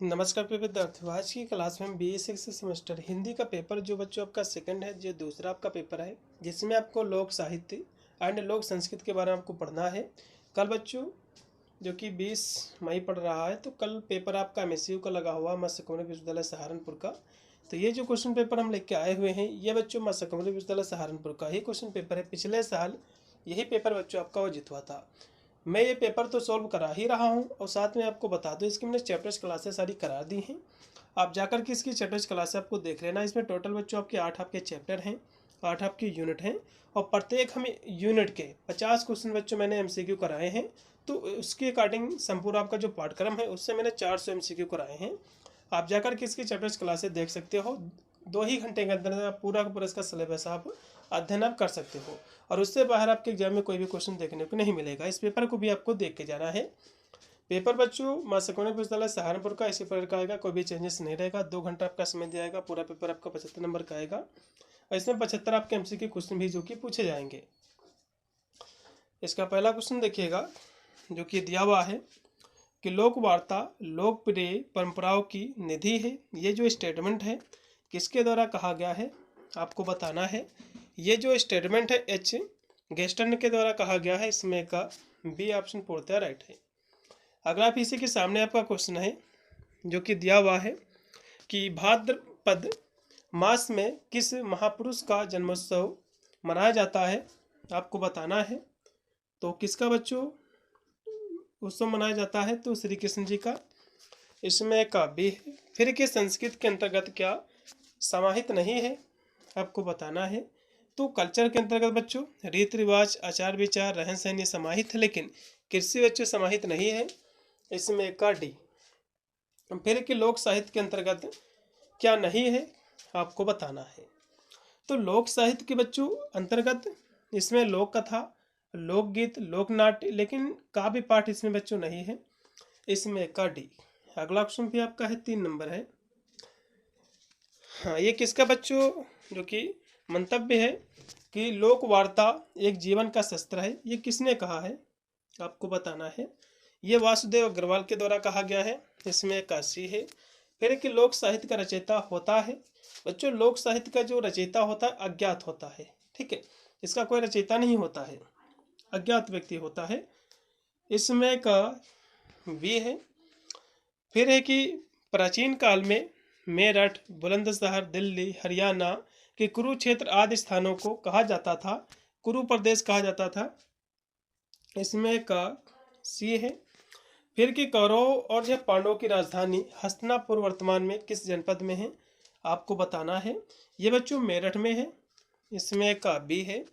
नमस्कार प्रिय विद्यार्थियों। आज की क्लास में BA सिक्स सेमेस्टर हिंदी का पेपर जो बच्चों आपका सेकंड है, जो दूसरा आपका पेपर है, जिसमें आपको लोक साहित्य एंड लोक संस्कृत के बारे में आपको पढ़ना है। कल बच्चों जो कि 20 मई पढ़ रहा है, तो कल पेपर आपका MSU का लगा हुआ मत्स्य कौमुदी विश्वविद्यालय सहारनपुर का। तो ये जो क्वेश्चन पेपर हम लेके आए हुए हैं, ये बच्चों मत्स्य कौमुदी विश्वविद्यालय सहारनपुर का ही क्वेश्चन पेपर है। पिछले साल यही पेपर बच्चों आपका वो जितवा था। मैं ये पेपर तो सॉल्व करा ही रहा हूँ और साथ में आपको बता दूँ, इसकी मैंने चैप्टर्स क्लासेस सारी करा दी हैं। आप जाकर के इसकी चैप्टर्स क्लासेस आपको देख लेना। इसमें टोटल बच्चों आपके 8 आपके चैप्टर हैं, 8 आपके यूनिट हैं और प्रत्येक हमें यूनिट के 50 क्वेश्चन बच्चों मैंने MCQ कराए हैं। तो उसके अकॉर्डिंग संपूर्ण आपका जो पाठ्यक्रम है उससे मैंने 400 MCQ कराए हैं। आप जाकर के इसकी चैप्टर्स क्लासेस देख सकते हो। 2 ही घंटे के अंदर आप पूरा का पूरा इसका सिलेबस आप अध्ययन आप कर सकते हो और उससे बाहर आपके एग्जाम में कोई भी क्वेश्चन देखने को नहीं मिलेगा। इस पेपर को भी आपको देख के जाना है। पेपर बच्चों मत्स्य कौमुदी विश्वविद्यालय सहारनपुर का इसी प्रकार का आएगा, कोई भी चेंजेस नहीं रहेगा। 2 घंटा आपका समय दिया जाएगा। पूरा पेपर आपका 75 नंबर का आएगा और इसमें 75 आपके MCQ क्वेश्चन भी जो कि पूछे जाएंगे। इसका पहला क्वेश्चन देखिएगा जो कि दिया हुआ है कि लोक वार्ता लोकप्रिय परंपराओं की निधि है। ये जो स्टेटमेंट है किसके द्वारा कहा गया है आपको बताना है। ये जो स्टेटमेंट है H गेस्टन के द्वारा कहा गया है। इसमें का B ऑप्शन पूर्णतः राइट है। अगला इसी के सामने आपका क्वेश्चन है जो कि दिया हुआ है कि भाद्रपद मास में किस महापुरुष का जन्मोत्सव मनाया जाता है आपको बताना है। तो किसका बच्चों उत्सव मनाया जाता है, तो श्री कृष्ण जी का। इसमें का B है। फिर के संस्कृत के अंतर्गत क्या समाहित नहीं है आपको बताना है। तो कल्चर के अंतर्गत बच्चों रीति रिवाज आचार विचार रहन सहन ये समाहित है, लेकिन कृषि बच्चों समाहित नहीं है। इसमें का D। फिर के लोक साहित्य के अंतर्गत क्या नहीं है आपको बताना है। तो लोक साहित्य के बच्चों अंतर्गत इसमें लोक कथा लोकगीत लोकनाट्य, लेकिन काव्य पाठ इसमें बच्चों नहीं है। इसमें का D। अगला क्वेश्चन भी आपका है 3 नंबर है। हाँ, ये किसका बच्चों जो कि मंतव्य है कि लोक वार्ता एक जीवन का शस्त्र है। ये किसने कहा है आपको बताना है। ये वासुदेव अग्रवाल के द्वारा कहा गया है। इसमें का C है। फिर कि लोक साहित्य का रचयिता होता है बच्चों, लोक साहित्य का जो रचयिता होता है अज्ञात होता है। ठीक है, इसका कोई रचयिता नहीं होता है, अज्ञात व्यक्ति होता है। इसमें का B है। फिर है कि प्राचीन काल में मेरठ बुलंदशहर दिल्ली हरियाणा के कुरुक्षेत्र आदि स्थानों को कहा जाता था, कुरु प्रदेश कहा जाता था। इसमें का C है। फिर कि कौरवों और जब पांडवों की राजधानी हस्तिनापुर वर्तमान में किस जनपद में है आपको बताना है। ये बच्चों मेरठ में है। इसमें का B है।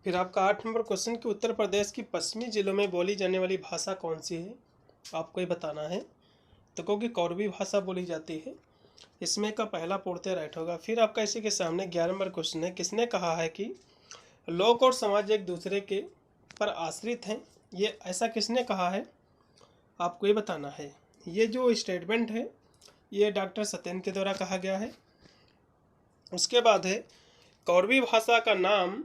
फिर आपका 8 नंबर क्वेश्चन कि उत्तर प्रदेश की पश्चिमी जिलों में बोली जाने वाली भाषा कौन सी है आपको ये बताना है। तो क्योंकि कौरवी भाषा बोली जाती है। इसमें का पहला पूर्णतः राइट होगा। फिर आपका इसी के सामने 11 नंबर क्वेश्चन है, किसने कहा है कि लोक और समाज एक दूसरे के पर आश्रित हैं। ये ऐसा किसने कहा है आपको ये बताना है। ये जो स्टेटमेंट है ये डॉक्टर सत्येंद्र के द्वारा कहा गया है। उसके बाद है कौरवी भाषा का नाम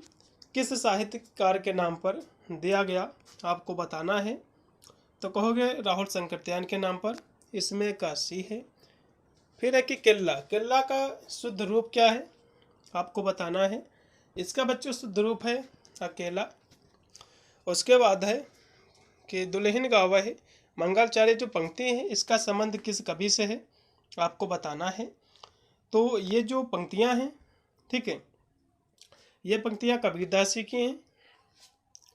किस साहित्यकार के नाम पर दिया गया आपको बताना है। तो कहोगे राहुल संकृत्यायन के नाम पर। इसमें का C है। फिर है कि किल्ला, किल्ला का शुद्ध रूप क्या है आपको बताना है। इसका बच्चों शुद्ध रूप है अकेला। उसके बाद है कि दुल्हन गावा है मंगलाचार्य जो पंक्ति है इसका संबंध किस कवि से है आपको बताना है। तो ये जो पंक्तियां हैं, ठीक है, ये पंक्तियां कबीरदास जी की हैं।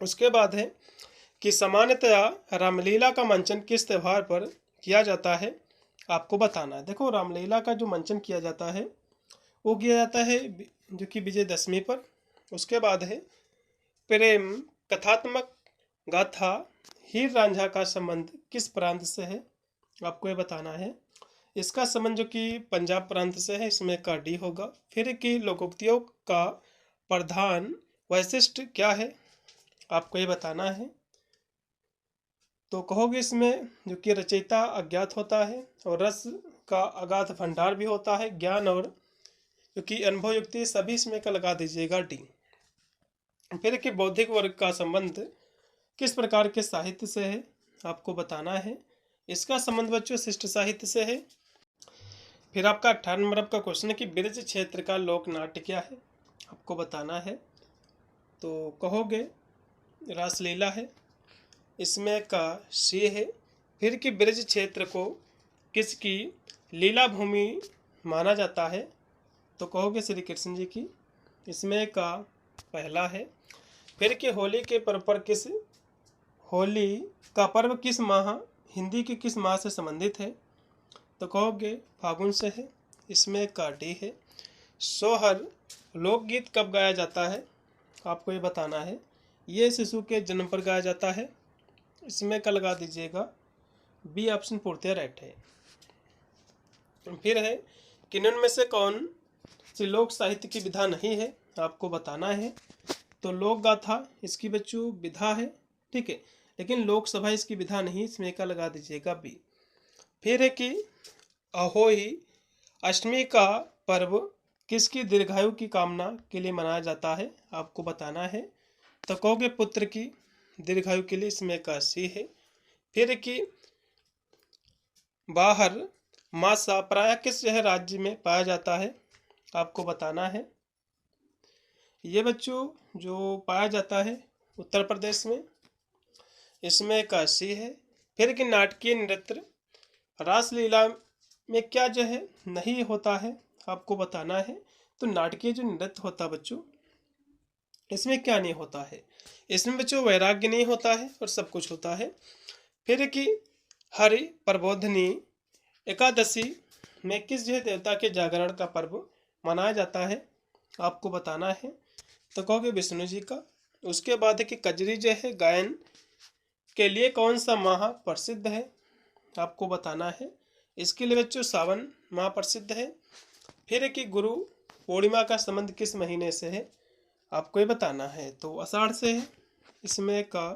उसके बाद है कि सामान्यतया रामलीला का मंचन किस त्यौहार पर किया जाता है आपको बताना है। देखो रामलीला का जो मंचन किया जाता है वो किया जाता है जो कि विजयदशमी पर। उसके बाद है प्रेम कथात्मक गाथा हीर रांझा का संबंध किस प्रांत से है आपको ये बताना है। इसका संबंध जो कि पंजाब प्रांत से है। इसमें का D होगा। फिर कि लोकोक्तियों का प्रधान वैशिष्ट क्या है आपको ये बताना है। तो कहोगे इसमें जो कि रचयिता अज्ञात होता है और रस का अगाध भंडार भी होता है, ज्ञान और जो कि अनुभव युक्ति सभी इसमें का लगा दीजिएगा D। फिर कि बौद्धिक वर्ग का संबंध किस प्रकार के साहित्य से है आपको बताना है। इसका संबंध बच्चों शिष्ट साहित्य से है। फिर आपका 18 नंबर आपका क्वेश्चन है कि ब्रज क्षेत्र का लोक नाट्य क्या है, आपको बताना है। तो कहोगे रासलीला है, इसमें का सी है। फिर कि ब्रज क्षेत्र को किसकी लीला भूमि माना जाता है, तो कहोगे श्री कृष्ण जी की, इसमें का पहला है। फिर कि होली के पर्व पर होली का पर्व किस माह हिंदी के किस माह से संबंधित है, तो कहोगे फागुन से है, इसमें का डी है। सोहर लोकगीत कब गाया जाता है, आपको ये बताना है। ये शिशु के जन्म पर गाया जाता है, इसमें का लगा दीजिएगा बी ऑप्शन पूर्णतः राइट है। फिर है कि निम्न में से कौन सी लोक साहित्य की विधा नहीं है, आपको बताना है। तो लोक गाथा इसकी बच्चों विधा है, ठीक है, लेकिन लोकसभा इसकी विधा नहीं, इसमें का लगा दीजिएगा बी। फिर है कि अहोई अष्टमी का पर्व किसकी दीर्घायु की कामना के लिए मनाया जाता है, आपको बताना है। तो कहोगे पुत्र की दीर्घायु के लिए, इसमें का सी है। फिर कि बाहर मासा प्राय किस यह राज्य में पाया जाता है, आपको बताना है। ये बच्चों जो पाया जाता है उत्तर प्रदेश में, इसमें का सी है। फिर कि नाटकीय नृत्य रासलीला में क्या जो है नहीं होता है, आपको बताना है। तो नाटकीय जो नृत्य होता है बच्चों, इसमें क्या नहीं होता है, इसमें बच्चों वैराग्य नहीं होता है और सब कुछ होता है। फिर कि हरि प्रबोधनी एकादशी में किस जो है देवता के जागरण का पर्व मनाया जाता है, आपको बताना है। तो कहोगे विष्णु जी का। उसके बाद है कि कजरी जो है गायन के लिए कौन सा माह प्रसिद्ध है, आपको बताना है। इसके लिए बच्चों सावन माह प्रसिद्ध है। फिर है कि गुरु पूर्णिमा का संबंध किस महीने से है, आपको ये बताना है। तो आषाढ़ से है, इसमें का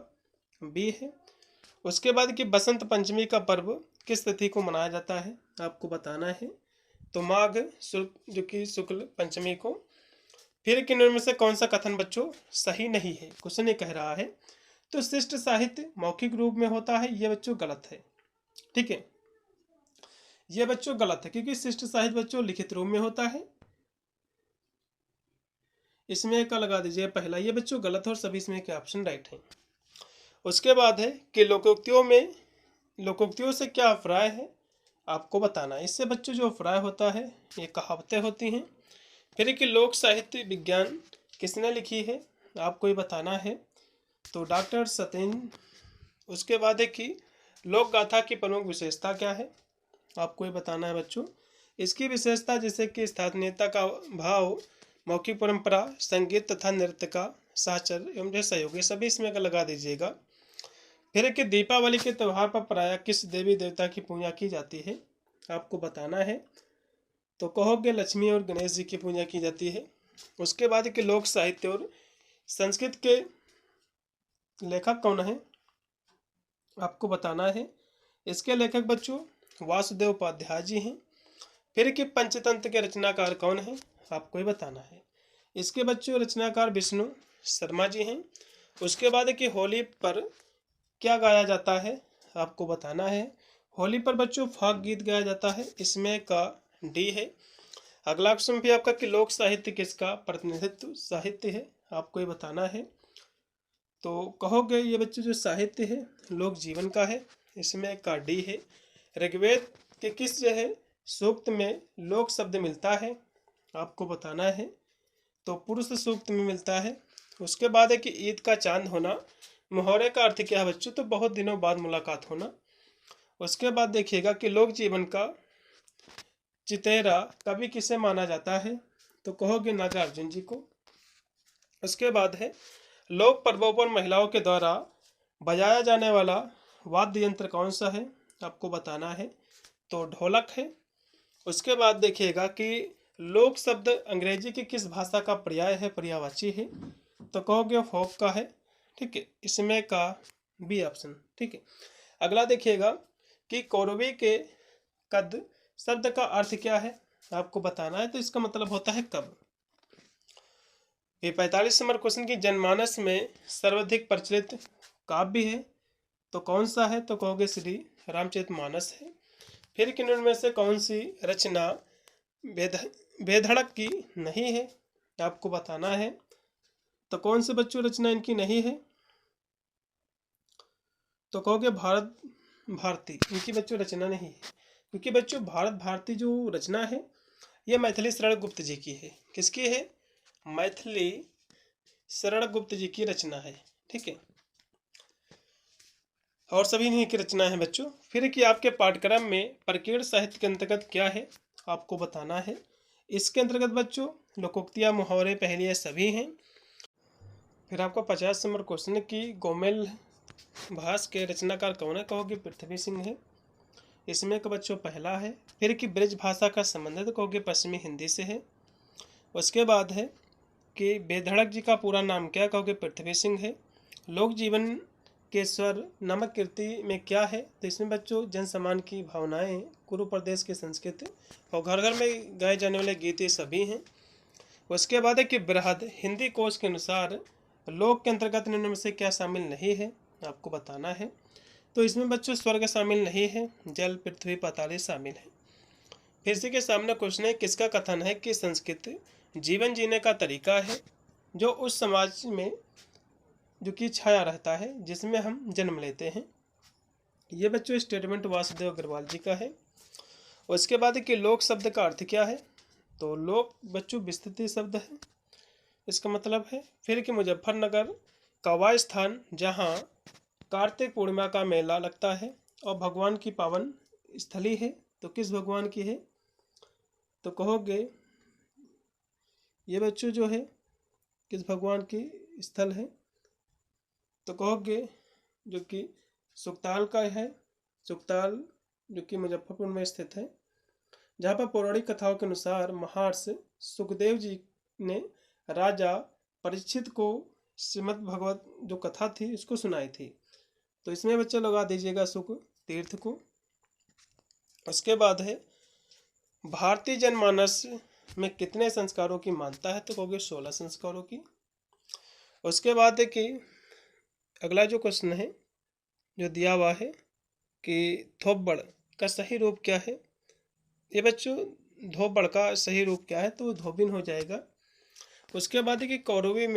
बी है। उसके बाद कि बसंत पंचमी का पर्व किस तिथि को मनाया जाता है, आपको बताना है। तो माघ शुक्ल जो कि शुक्ल पंचमी को। फिर कि इनमें से कौन सा कथन बच्चों सही नहीं है, क्वेश्चन ये कह रहा है। तो शिष्ट साहित्य मौखिक रूप में होता है, ये बच्चों गलत है, ठीक है, ये बच्चों गलत है, क्योंकि शिष्ट साहित्य बच्चों लिखित रूप में होता है। इसमें का लगा दीजिए पहला, ये बच्चों गलत है और सभी इसमें के ऑप्शन राइट है। उसके बाद है कि लोकोक्तियों से क्या अभिप्राय है, आपको बताना है। इससे बच्चों जो अभिप्राय होता है ये कहावतें होती हैं। फिर कि लोक साहित्य विज्ञान किसने लिखी है, आपको ये बताना है। तो डॉक्टर सत्येंद्र। उसके बाद है कि लोक गाथा की प्रमुख विशेषता क्या है, आपको ये बताना है बच्चों। इसकी विशेषता जैसे कि स्थानीयता का भाव, मौखिक परंपरा, संगीत तथा नृत्य का साहचर्य एवं जो सहयोग, ये सभी इसमें लगा दीजिएगा। फिर कि दीपावली के त्यौहार पर प्रायः किस देवी देवता की पूजा की जाती है, आपको बताना है। तो कहोगे लक्ष्मी और गणेश जी की पूजा की जाती है। उसके बाद कि लोक साहित्य और संस्कृत के लेखक कौन है, आपको बताना है। इसके लेखक बच्चों वासुदेव उपाध्याय जी हैं। फिर कि पंचतंत्र के रचनाकार कौन है, आपको ही बताना है। इसके बच्चों रचनाकार विष्णु शर्मा जी हैं। उसके बाद कि होली पर क्या गाया जाता है, आपको बताना है। होली पर बच्चों फाग गीत गाया जाता है, इसमें का डी है। अगला क्वेश्चन भी आपका कि लोक साहित्य किसका प्रतिनिधित्व साहित्य है, आपको ये बताना है। तो कहोगे ये बच्चे जो साहित्य है लोक जीवन का है, इसमें का डी है। ऋग्वेद के किस जो है सूक्त में लोक शब्द मिलता है, आपको बताना है। तो पुरुष सूक्त में मिलता है। उसके बाद है कि ईद का चांद होना, मुहर्रे का अर्थ क्या है बच्चों, तो बहुत दिनों बाद मुलाकात होना। उसके बाद देखिएगा कि लोक जीवन का चितेरा कवि किसे माना जाता है, तो कहोगे नागार्जुन जी को। उसके बाद है लोक पर्वों पर महिलाओं के द्वारा बजाया जाने वाला वाद्य यंत्र कौन सा है, आपको बताना है। तो ढोलक है। उसके बाद देखिएगा कि लोक शब्द अंग्रेजी की किस भाषा का पर्याय है, पर्यायवाची है, तो कहोगे फोक का है, ठीक है, इसमें का बी ऑप्शन, ठीक है। अगला देखिएगा कि कौरवी के कद शब्द का अर्थ क्या है, आपको बताना है। तो इसका मतलब होता है कब। ये 45 नंबर क्वेश्चन की जनमानस में सर्वाधिक प्रचलित काव्य है, तो कौन सा है, तो कहोगे श्री रामचरितमानस है। फिर किन्हीं में से कौन सी रचना बेधड़क की नहीं है, आपको बताना है। तो कौन से बच्चों रचना इनकी नहीं है, तो कहोगे भारत भारती, इनकी बच्चों रचना नहीं है। क्योंकि बच्चों भारत भारती जो रचना है ये मैथिली शरण गुप्त जी की है। किसकी है? मैथिली शरण गुप्त जी की रचना है। ठीक है, और सभी इन्हीं की रचना है बच्चों। फिर कि आपके पाठ्यक्रम में प्रकीर्ण साहित्य के अंतर्गत क्या है, आपको बताना है। इसके अंतर्गत बच्चों लोकोक्तियाँ, मुहावरे, पहेलियाँ सभी हैं। फिर आपको 50 नंबर क्वेश्चन की गोमेल भास के रचनाकार कौन है, कहोगे पृथ्वी सिंह है। इसमें का बच्चों पहला है। फिर कि ब्रज भाषा का संबंध है, तो कहोगे पश्चिमी हिंदी से है। उसके बाद है कि बेधड़क जी का पूरा नाम क्या, कहोगे पृथ्वी सिंह है। लोक जीवन के स्वर नामक कृति में क्या है, तो इसमें बच्चों जन सम्मान की भावनाएं, कुरु प्रदेश की संस्कृति और घर घर में गाए जाने वाले गीत ये सभी हैं। उसके बाद है कि बृहद हिंदी कोश के अनुसार लोक के अंतर्गत निम्न में से क्या शामिल नहीं है, आपको बताना है। तो इसमें बच्चों स्वर्ग शामिल नहीं है, जल, पृथ्वी, पाताल शामिल है। फिर से के सामने क्वेश्चन है, किसका कथन है कि संस्कृत जीवन जीने का तरीका है जो उस समाज में जो कि छाया रहता है जिसमें हम जन्म लेते हैं। ये बच्चों स्टेटमेंट वासुदेव अग्रवाल जी का है। उसके बाद कि लोक शब्द का अर्थ क्या है, तो लोक बच्चों विस्तृत शब्द है, इसका मतलब है। फिर कि मुजफ्फरनगर का वह स्थान जहाँ कार्तिक पूर्णिमा का मेला लगता है और भगवान की पावन स्थली है, तो किस भगवान की है, तो कहोगे ये बच्चों जो है किस भगवान की स्थल है, तो कहोगे जो कि सुकताल का है। सुकताल जो कि मुजफ्फरपुर में स्थित है, जहाँ पर पौराणिक कथाओं के अनुसार महर्षि सुखदेव जी ने राजा परीक्षित को श्रीमद् भगवत जो कथा थी उसको सुनाई थी। तो इसमें बच्चे लगा दीजिएगा सुख तीर्थ को। उसके बाद है भारतीय जनमानस में कितने संस्कारों की मानता है, तो कहोगे 16 संस्कारों की। उसके बाद है कि अगला जो क्वेश्चन है जो दिया हुआ है कि थोपबड़ का सही रूप क्या है, ये बच्चों धोबड़ का सही रूप क्या है, तो धोबिन हो जाएगा। उसके बाद है कि कौरवी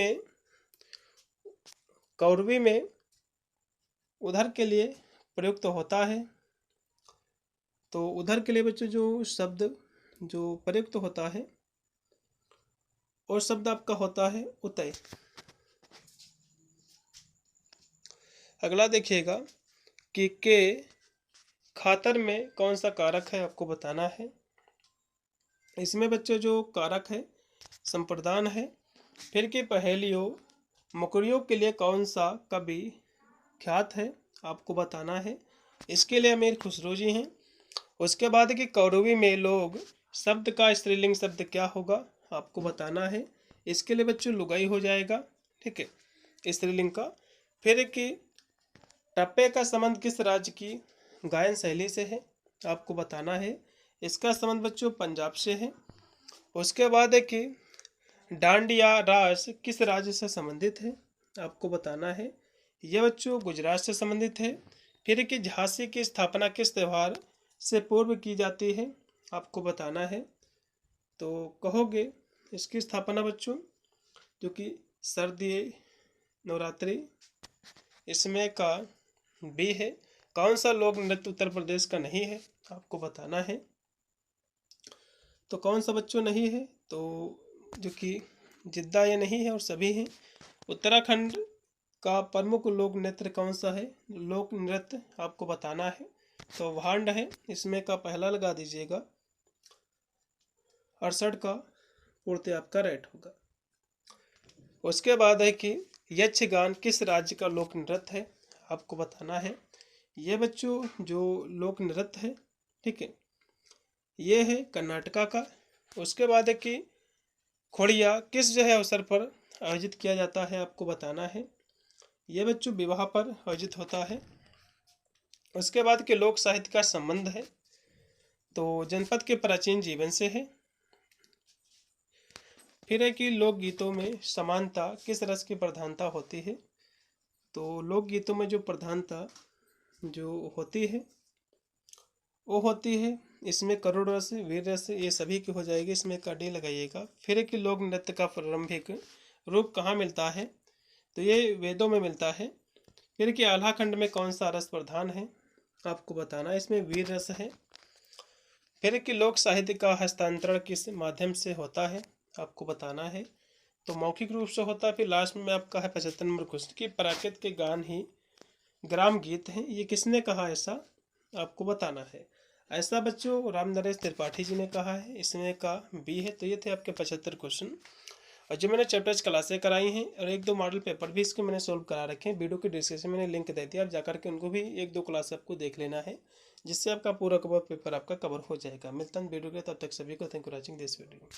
में उधर के लिए प्रयुक्त होता है, तो उधर के लिए बच्चों जो शब्द जो प्रयुक्त होता है और शब्द आपका होता है उतय। अगला देखिएगा कि के खातर में कौन सा कारक है, आपको बताना है। इसमें बच्चों जो कारक है संप्रदान है। फिर के पहेलियों मुकरियों के लिए कौन सा कवि ख्यात है, आपको बताना है। इसके लिए अमीर खुसरो जी हैं। उसके बाद कि कौरवी में लोग शब्द का स्त्रीलिंग शब्द क्या होगा, आपको बताना है। इसके लिए बच्चों लुगाई हो जाएगा, ठीक है, स्त्रीलिंग का। फिर कि टप्पे का संबंध किस राज्य की गायन शैली से है, आपको बताना है। इसका संबंध बच्चों पंजाब से है। उसके बाद है कि डांडिया रास किस राज्य से संबंधित है, आपको बताना है। यह बच्चों गुजरात से संबंधित है। फिर कि झांसी की स्थापना किस त्यौहार से पूर्व की जाती है, आपको बताना है। तो कहोगे इसकी स्थापना बच्चों जो कि सर्दी नवरात्रि, इसमें का बी है। कौन सा लोक नृत्य उत्तर प्रदेश का नहीं है, आपको बताना है। तो कौन सा बच्चों नहीं है, तो जो कि जिद्दा ये नहीं है और सभी हैं। उत्तराखंड का प्रमुख लोक नृत्य कौन सा है, लोक नृत्य आपको बताना है। तो भांड है, इसमें का पहला लगा दीजिएगा। 68 का पूर्ति आपका राइट होगा। उसके बाद है कि यक्षगान किस राज्य का लोक नृत्य है, आपको बताना है। ये बच्चों जो लोक नृत्य है, ठीक है, ये है कर्नाटका का। उसके बाद है कि खोड़िया किस जो है अवसर पर आयोजित किया जाता है, आपको बताना है। ये बच्चों विवाह पर आयोजित होता है। उसके बाद के लोक साहित्य का संबंध है, तो जनपद के प्राचीन जीवन से है। फिर है कि लोकगीतों में समानता किस रस की प्रधानता होती है, तो लोकगीतों में जो प्रधानता जो होती है ओ होती है, इसमें करुण रस, वीर रस, ये सभी की हो जाएगी, इसमें का डी लगाइएगा। फिर कि लोक नृत्य का प्रारंभिक रूप कहाँ मिलता है, तो ये वेदों में मिलता है। फिर कि आल्हा खंड में कौन सा रस प्रधान है, आपको बताना है, इसमें वीर रस है। फिर कि लोक साहित्य का हस्तांतरण किस माध्यम से होता है, आपको बताना है, तो मौखिक रूप से होता है। फिर लास्ट में आपका है 75 नंबर क्वेश्चन की प्राकृत के गान ही ग्राम गीत हैं, ये किसने कहा ऐसा, आपको बताना है। ऐसा बच्चों राम नरेश त्रिपाठी जी ने कहा है, इसमें का बी है। तो ये थे आपके 75 क्वेश्चन, और जो मैंने चैप्टर्स क्लासें कराई हैं और एक दो मॉडल पेपर भी इसके मैंने सोल्व करा रखे हैं, वीडियो के डिस्क्रिप्शन में मैंने लिंक दे दिया, आप जाकर के उनको भी एक दो क्लास आपको देख लेना है, जिससे आपका पूरा कवर पेपर आपका कवर हो जाएगा। मिलता है वीडियो के, तब तक सभी को thank you watching this video.